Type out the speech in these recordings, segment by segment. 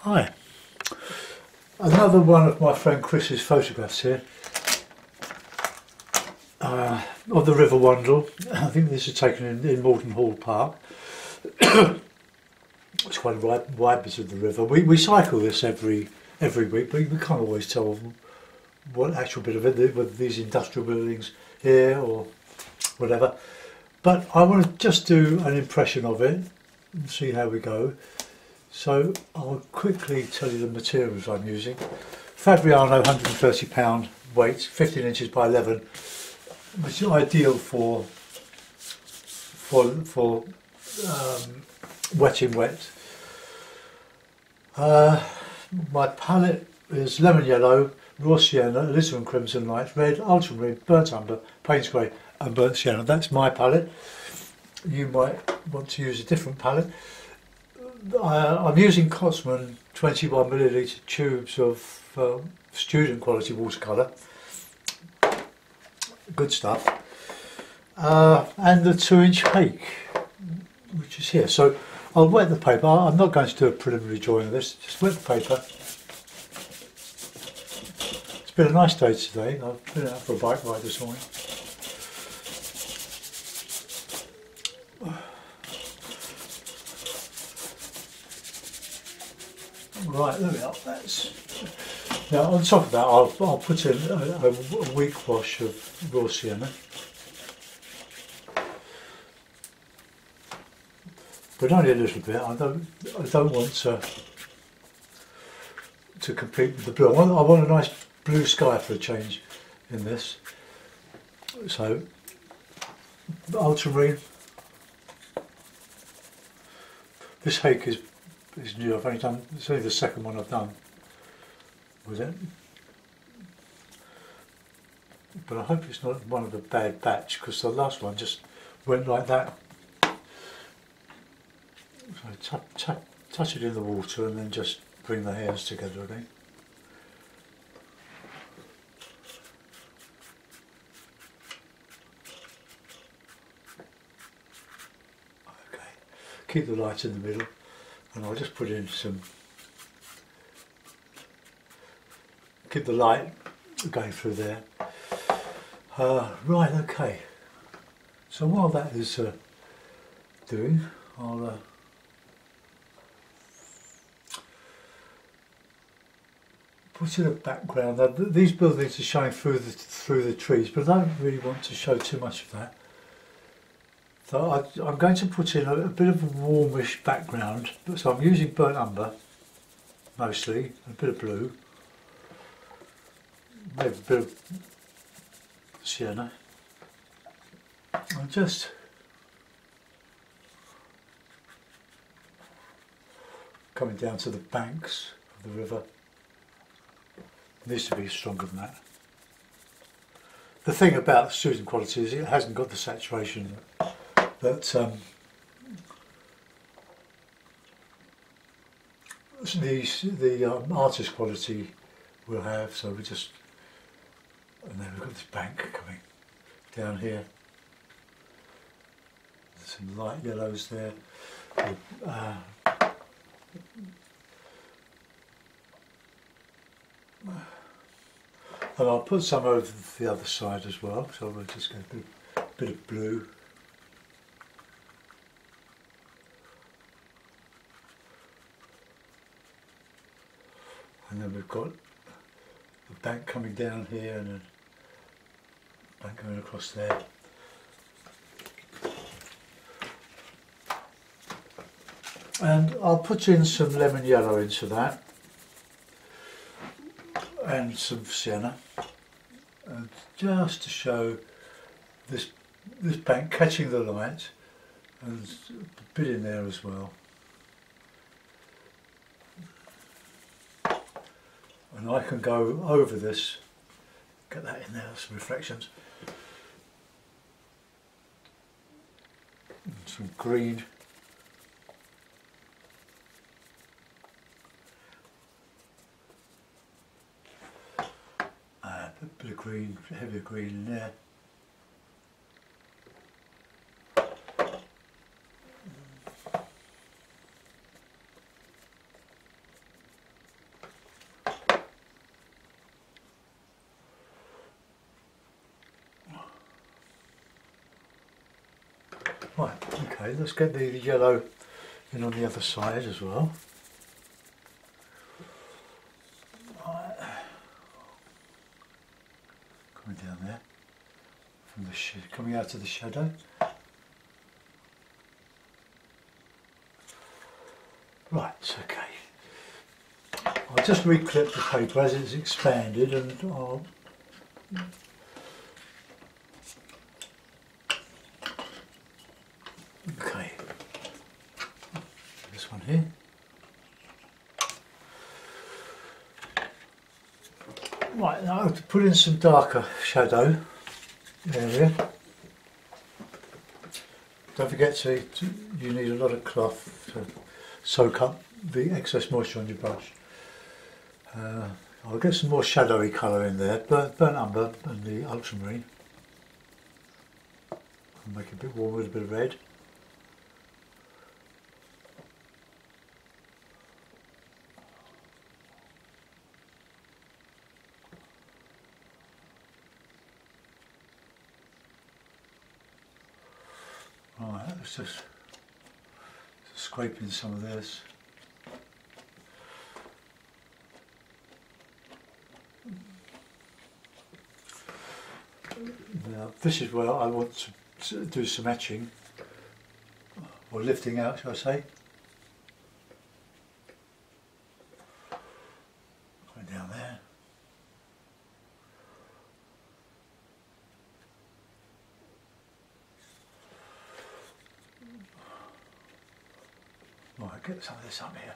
Hi, another one of my friend Chris's photographs here of the River Wandle. I think this is taken in Malton Hall Park. It's quite a wide bit of the river. We cycle this every week, but we can't always tell what actual bit of it, whether these industrial buildings here or whatever. But I want to just do an impression of it and see how we go. So I'll quickly tell you the materials I'm using. Fabriano, £130 weight, 15 inches by 11, which is ideal for wet in wet. My palette is lemon yellow, raw sienna, alizarin crimson light, red, ultramarine, burnt umber, Payne's grey and burnt sienna. That's my palette. You might want to use a different palette. I'm using Cotsman 21ml tubes of student quality watercolour. Good stuff. And the 2-inch hake, which is here. So I'll wet the paper. I'm not going to do a preliminary drawing of this, just wet the paper. It's been a nice day today. I've been out for a bike ride this morning. Right, there we are. Now on top of that I'll put in a weak wash of raw sienna. But only a little bit. I don't want to compete with the blue. I want a nice blue sky for a change in this. So ultramarine. This hake is new. I've only done, it's only the second one I've done with it. But I hope it's not one of the bad batch, because the last one just went like that. So touch it in the water and then just bring the hairs together again. Okay, keep the light in the middle. And I'll just put in some, keep the light going through there. Right, okay. So while that is doing, I'll put in a background. Now, these buildings are showing through the trees, but I don't really want to show too much of that. So I'm going to put in a bit of a warmish background, so I'm using burnt umber mostly, a bit of blue, maybe a bit of sienna. I'm just coming down to the banks of the river. It needs to be stronger than that. The thing about student quality is it hasn't got the saturation that the artist quality will have. So we just, and then we've got this bank coming down here. There's some light yellows there. And I'll put some over the other side as well. So we'll just get a bit of blue. And then we've got a bank coming down here and a bank going across there. And I'll put in some lemon yellow into that and some sienna, and just to show this bank catching the light, and a bit in there as well. And I can go over this, get that in there, some reflections. And some green. A bit of green, heavier green in there. Okay, let's get the yellow in on the other side as well. Right. Coming down there, from the coming out of the shadow. Right, okay. I'll just reclip the paper as it's expanded, and I'll okay. This one here. Right, now to put in some darker shadow area. Don't forget you need a lot of cloth to soak up the excess moisture on your brush. I'll get some more shadowy colour in there, burnt umber and the ultramarine. I'll make it a bit warm with a bit of red. Right, let's just scrape in some of this. Now this is where I want to do some etching, or lifting out, shall I say. Going down there. Right, get some of this up here.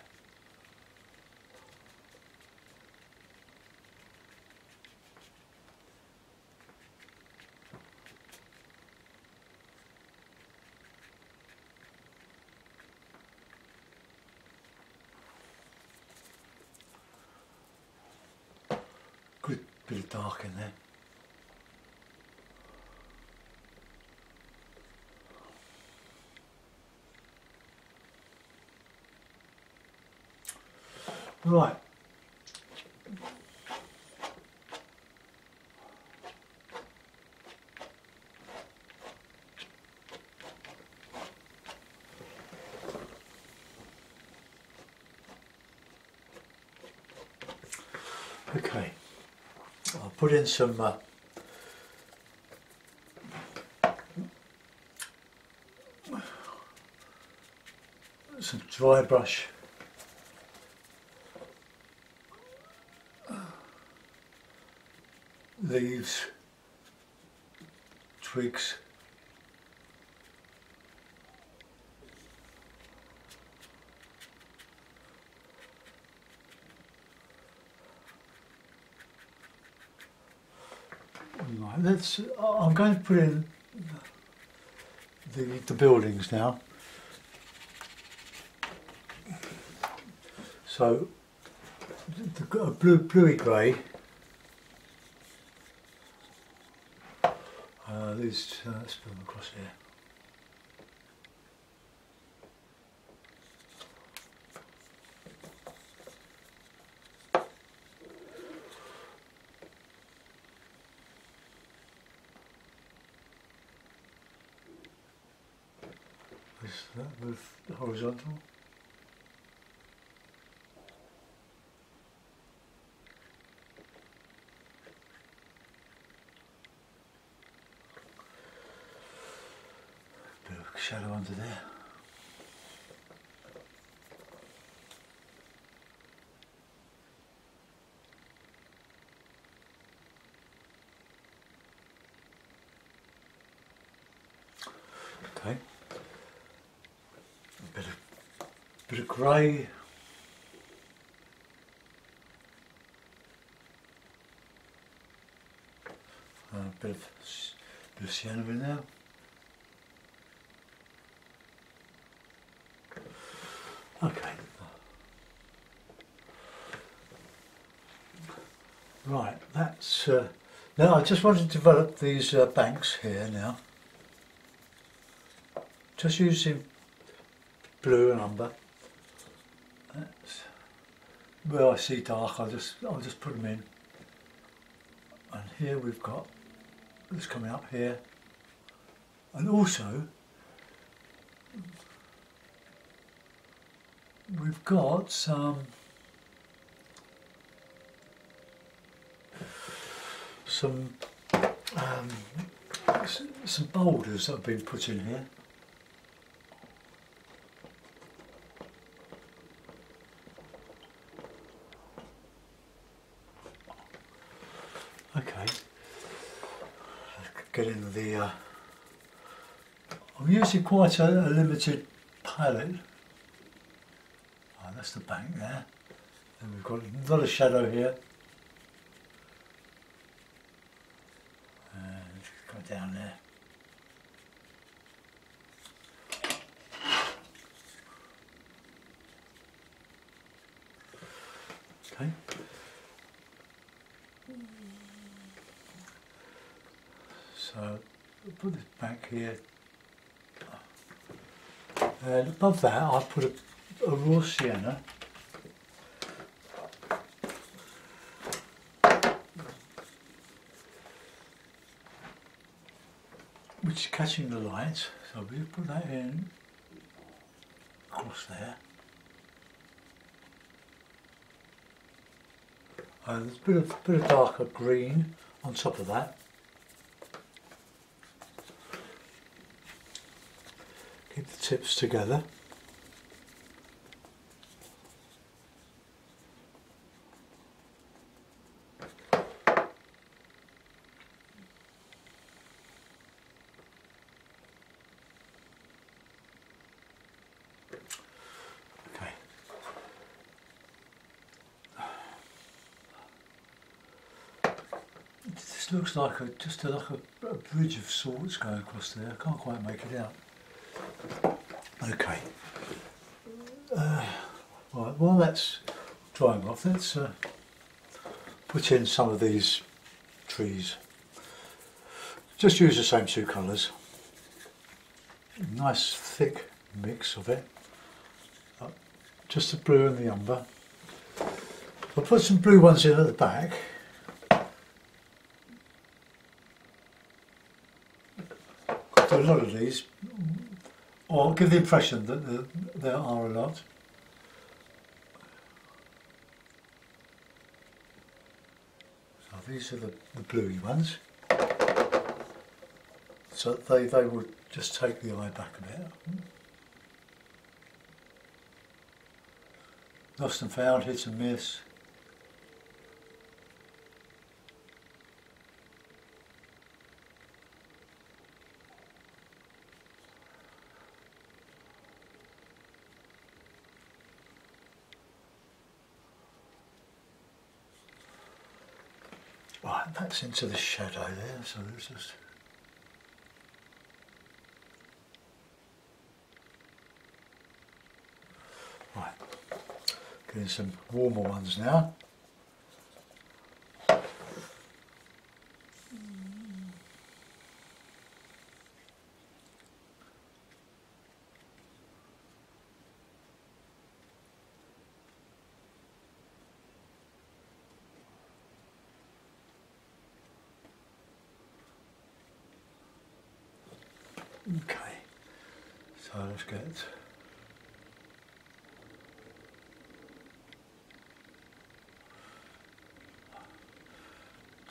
Good bit of dark in there. Right. Okay. I'll put in some dry brush leaves, twigs, right, I'm going to put in the buildings now. So the bluey grey. Let's put them across here. With the horizontal. Bit of shadow under there. Okay. Bit of grey, bit of sienna in there. Okay. Right, that's now I just want to develop these banks here now. Just using blue and umber. That's where I see dark, I'll just put them in. And here we've got this coming up here, and also we've got some boulders that have been put in here. Okay, let's get in the. I'm using quite a limited palette. Oh, that's the bank there. And we've got a lot of shadow here. And go down there. Okay. So I'll put this back here. And above that I put a raw sienna. Which is catching the light, so we'll put that in across there. There's a bit of darker green on top of that. Keep the tips together. Okay. This looks like just like a bridge of sorts going across there. I can't quite make it out. Okay. Right, while that's drying off, let's put in some of these trees. Just use the same two colours. Nice thick mix of it. Just the blue and the umber. I'll put some blue ones in at the back. Do a lot of these. Or give the impression that there are a lot. So these are the bluey ones. So they would just take the eye back a bit. Lost and found, hit and miss. Right, that's into the shadow there, so let's just... Right, getting some warmer ones now. Okay, so let's get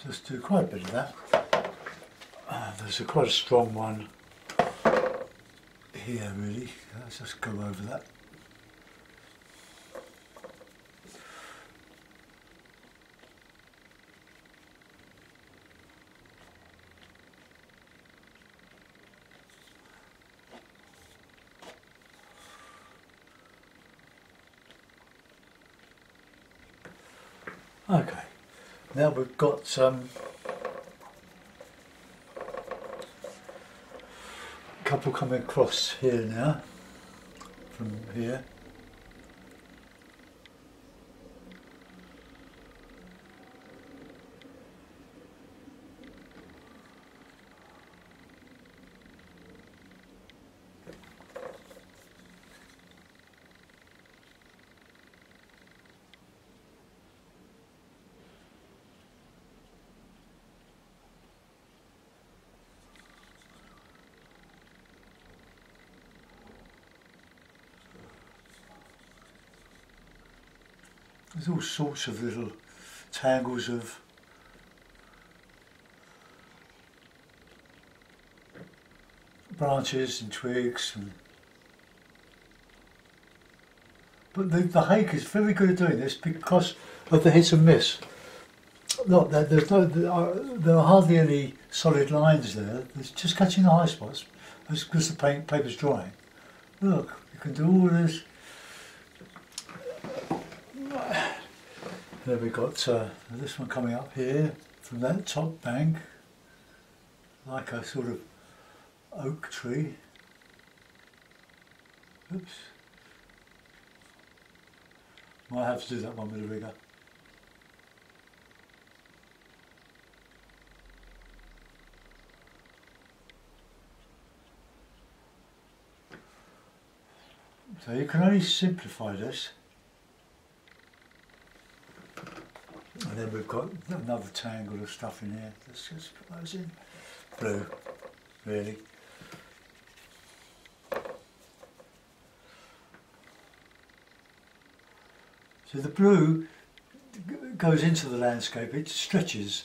just do quite a bit of that. There's quite a strong one here really. Let's just go over that. Okay, now we've got a couple coming across here now, from here. There's all sorts of little tangles of branches and twigs, but the hake is very good at doing this because of the hit and miss. Look, there are hardly any solid lines there. It's just catching the high spots. That's because the paper's drying. Look, you can do all this. Then we've got this one coming up here from that top bank, like a sort of oak tree. Oops. Might have to do that one with a rigger. So you can only simplify this. And then we've got another tangle of stuff in here. Let's just put those in. Blue, really. So the blue goes into the landscape, it stretches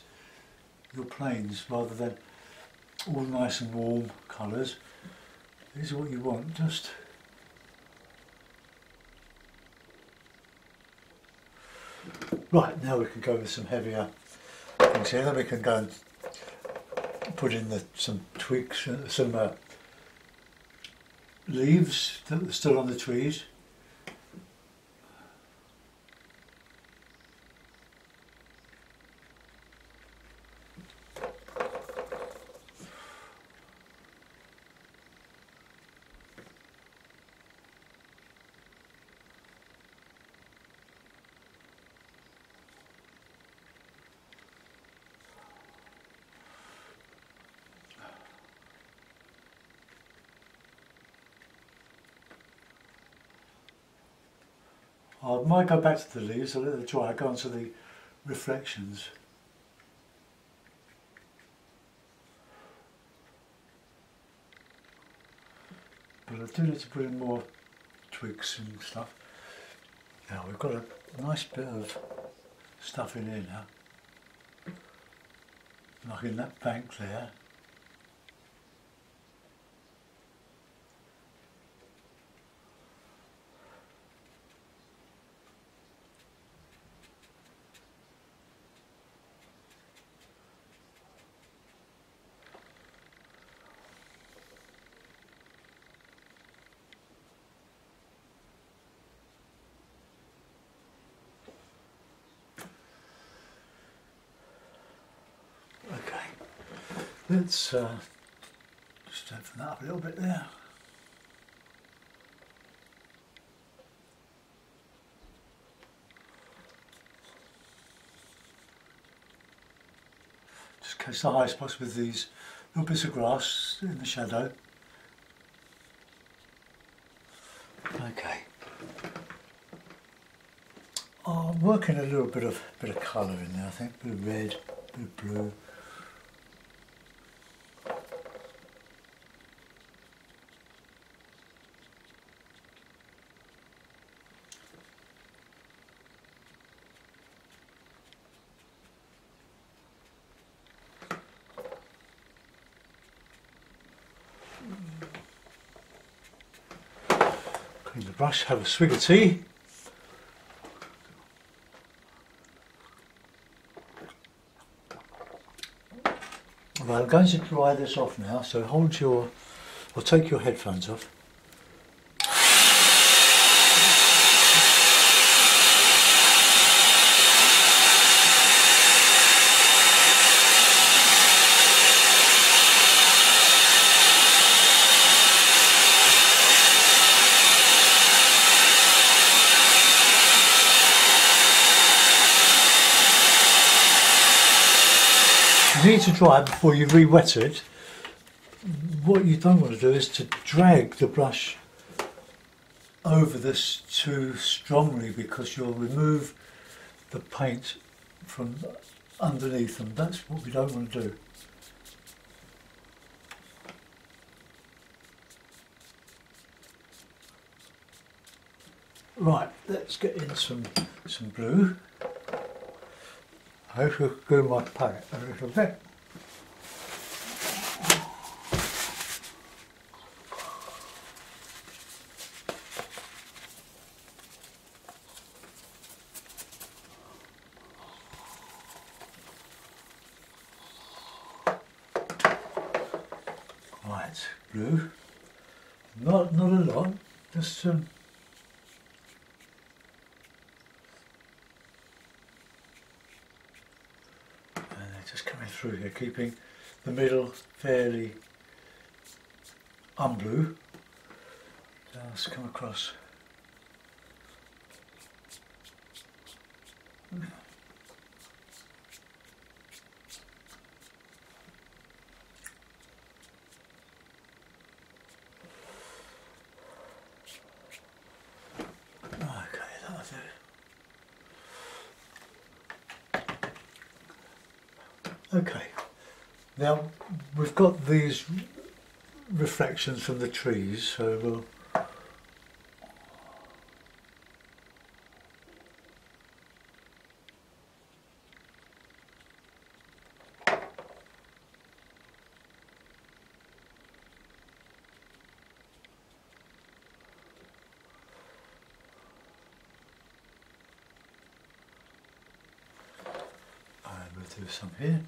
your planes rather than all nice and warm colours. This is what you want, just right. Now we can go with some heavier things here. Then we can go and put in some twigs, some leaves that are still on the trees. I might go back to the leaves, I'll let them dry, go on to the reflections. But I do need to put in more twigs and stuff. Now we've got a nice bit of stuff in here now, like in that bank there. Let's just open that up a little bit there. Just catch the high spots with these little bits of grass in the shadow. Okay. I'm working a little bit of colour in there, I think. A bit of red, a bit of blue. Clean the brush, have a swig of tea. Well, I'm going to dry this off now, so hold your, or take your headphones off. You need to dry it before you re-wet it. What you don't want to do is to drag the brush over this too strongly, because you'll remove the paint from underneath, and that's what we don't want to do. Right, let's get in some some blue. I hope you'll go my palette a little bit. Right, blue. Not a lot, just and they're just coming through here, keeping the middle fairly unblue. Just come across. Okay, now we've got these reflections from the trees, so we'll do some here.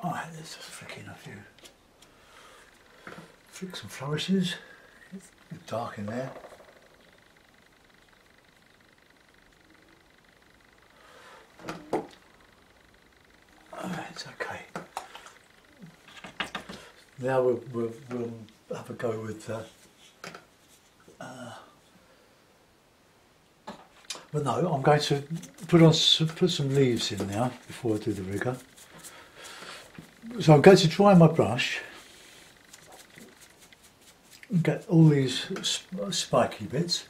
Alright, let's just flick in a few. Flick some flourishes. It's a bit dark in there. Alright, it's okay. Now we'll have a go with but no, I'm going to put some leaves in now before I do the rigger. So I'm going to dry my brush, get all these spiky bits,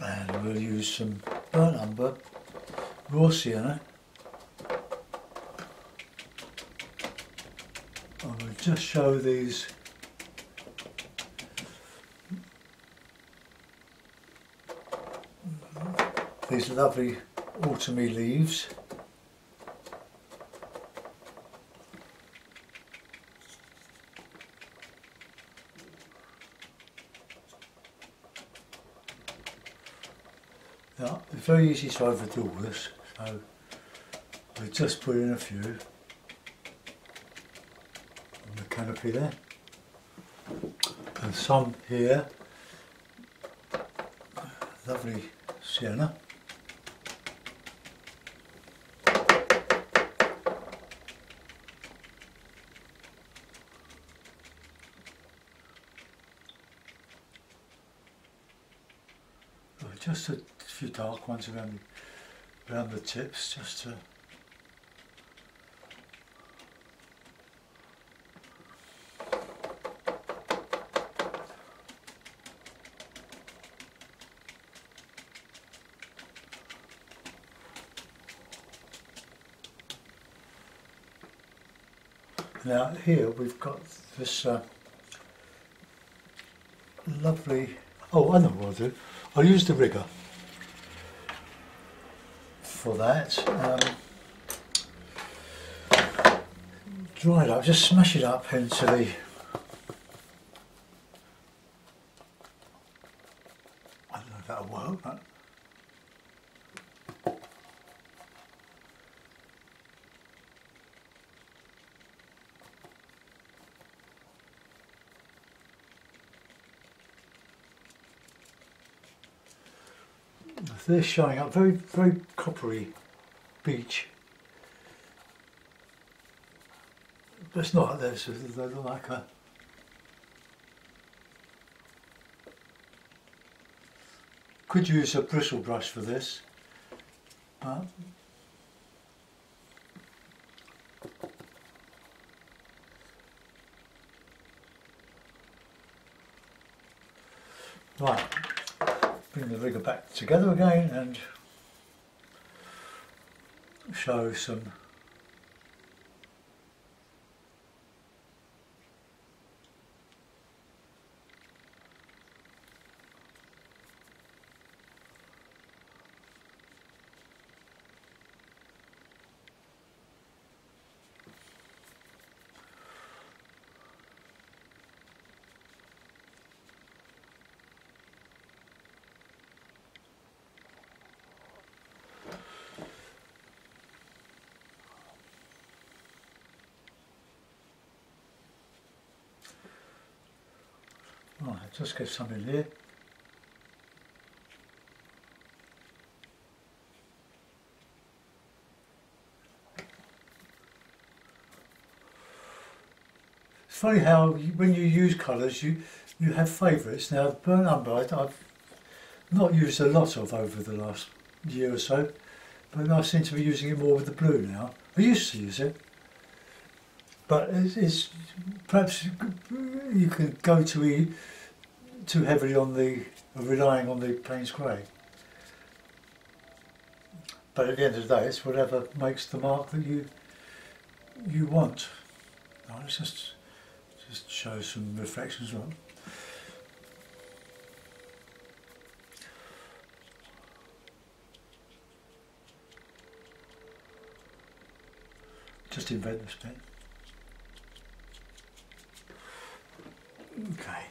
and we'll use some burnt umber, raw sienna, and we'll just show these lovely autumny leaves. Now, it's very easy to overdo this, so we just put in a few on the canopy there, and some here, lovely sienna. Just a few dark ones around the tips, just to now here we've got this lovely, oh I know what I'll do. I'll use the rigger for that. Dry it up, just smash it up into the I don't know if that'll work, but they're showing up very, very coppery beach. But it's not like this, they look like a Could use a bristle brush for this, but right, bring the rigger back together again and show some right, just get some in here. It's funny how when you use colours you have favourites. Now burnt umber I've not used a lot of over the last year or so, but I seem to be using it more with the blue now. I used to use it, but it's perhaps you can go too heavily on relying on the Payne's grey. But at the end of the day, it's whatever makes the mark that you want. Right, let's just show some reflections on. Just invent this bit. Okay.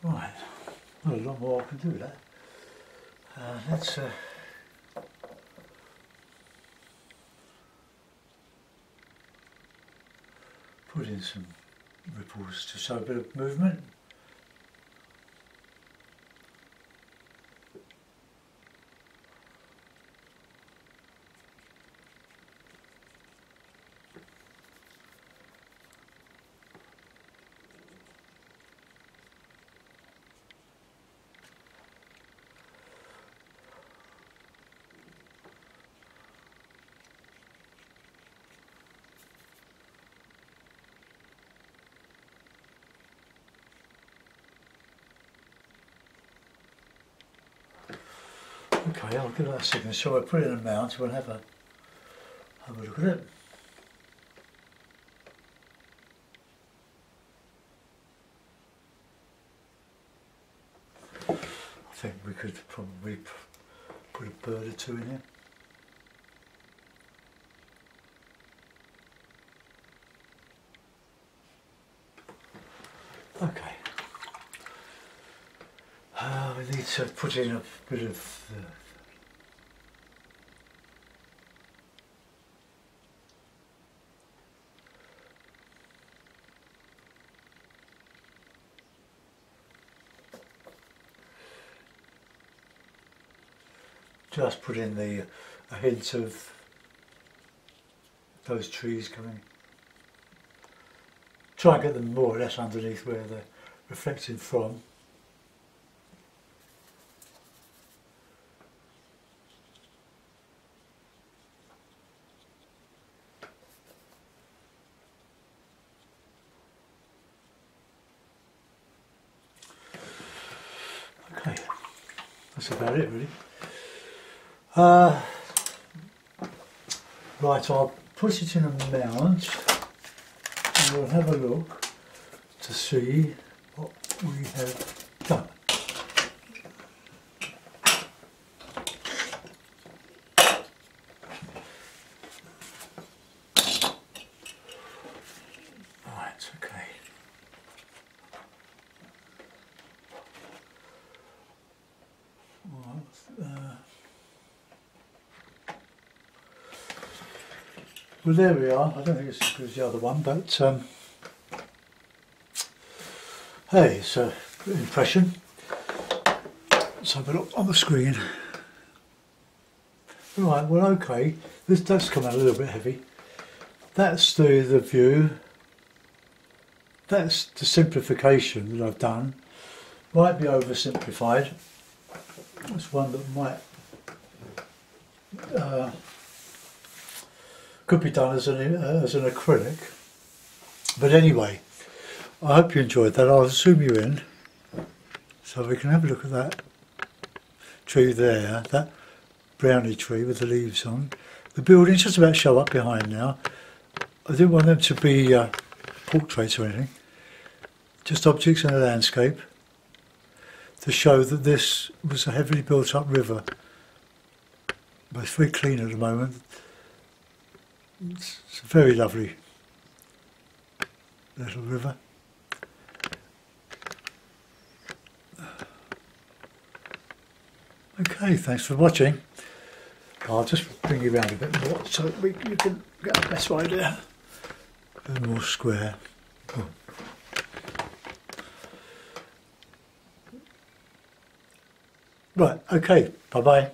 Right, not a lot more I can do with that. Let's put in some ripples to show a bit of movement. Okay, I'll give that a second. So I put it in a mount. We'll have a look at it. I think we could probably put a bird or two in here. Okay. We need to put in a bit of just put in a hint of those trees coming. Try and get them more or less underneath where they're reflected from. Okay, that's about it really. Right, I'll put it in a mount and we'll have a look to see what we have done. Right, okay. Well, there we are. I don't think it's as good as the other one, but Hey, it's an impression. Let's have a look on the screen. Right, well, okay, this does come out a little bit heavy. That's the view. That's the simplification that I've done. Might be oversimplified. That's one that might could be done as an acrylic. But anyway, I hope you enjoyed that. I'll zoom you in so we can have a look at that tree there, that brownie tree with the leaves on. The buildings just about show up behind now. I didn't want them to be portraits or anything, just objects in a landscape to show that this was a heavily built up river. But it's very clean at the moment. It's a very lovely little river. Okay, thanks for watching. I'll just bring you around a bit more so that you can get a better idea. A bit more square. Oh. Right, okay, bye bye.